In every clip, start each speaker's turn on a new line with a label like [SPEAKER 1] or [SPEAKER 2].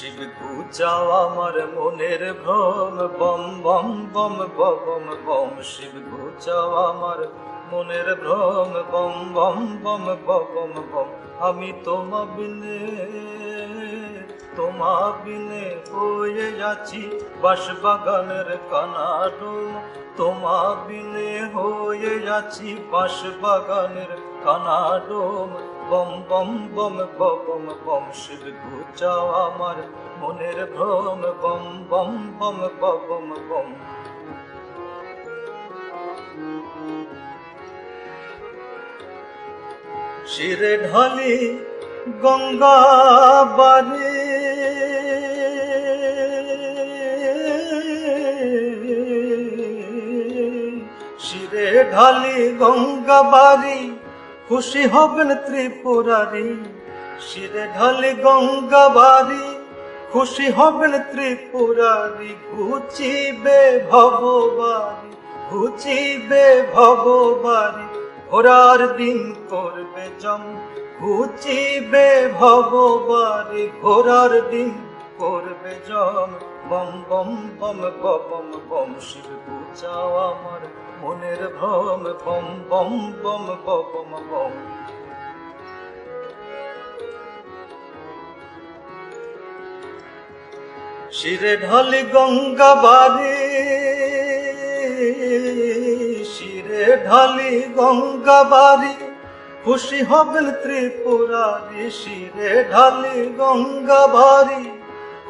[SPEAKER 1] শিব ঘুচাও আমার মনের ভ্রম, বম বম বম বম বম। শিব ঘুচাও আমার মনের ভ্রম, বম বম বম বম বম। আমি তোমা বিনে হয়ে যাচ্ছি বাঁশবাগানের কানাডুম। তোমা বিনে হয়ে যাচ্ছি বাঁশবাগানের কানাডুম। বম বম বম বম বম। শিব ঘুচাও আমার মনের ভ্রম, বম বম বম বম বম। শিরে ঢালি গঙ্গা বারে, শিরে ঢালি গঙ্গা বাড়ি, খুশি হবেন ত্রিপুরারি। শিরে ঢালি গঙ্গা বাড়ি, খুশি হবেন ত্রিপুরারি। ঘুচিবে ভববাড়ি, ঘুচিবে ভববাড়ি, ঘোরার দিন করবে জম। ঘুচিবে ভববাড়ি, ঘোরার দিন করবে জম। বম বম বম বম বম। শিব ঘুচাও আমার মনের ভ্রম, বম বম বম বম বম। শিরে ঢালি গঙ্গা বাড়ি, শিরে ঢালি গঙ্গা বাড়ি, খুশি হবেন ত্রিপুরারি। শিরে ঢালি গঙ্গা বাড়ি,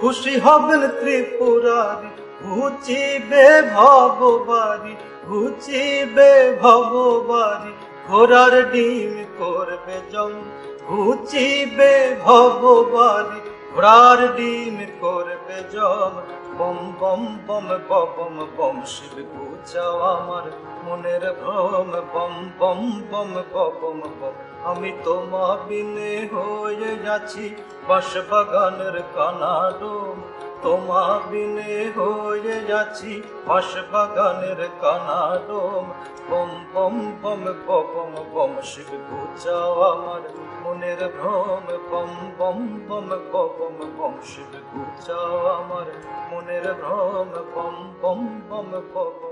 [SPEAKER 1] খুশি হবেন ত্রিপুরারি। ঘুচিবে ভববাড়ি, ঘুচিবে ভববাড়ি, ঘোড়ার ডিম করবে জম। ঘুচিবে ভববাড়ি, ঘোড়ার ডিম করবে জম। বম বম বম বম বম। শিব ঘুচাও আমার মনের ভ্রম, বম বম বম বম বম। আমি তোমা বিনে হয়ে যাচ্ছি বাঁশবাগানের কানাডুম। তোমা বিনে হয়ে যাচ্ছি বাঁশবাগানের কানাডুম। বম বম বম বম বম। শিব ঘুচাও আমার মনের ভ্রম, বম বম বম বম বম। শিব ঘুচাও আমার মনের ভ্রম, বম বম বম বম।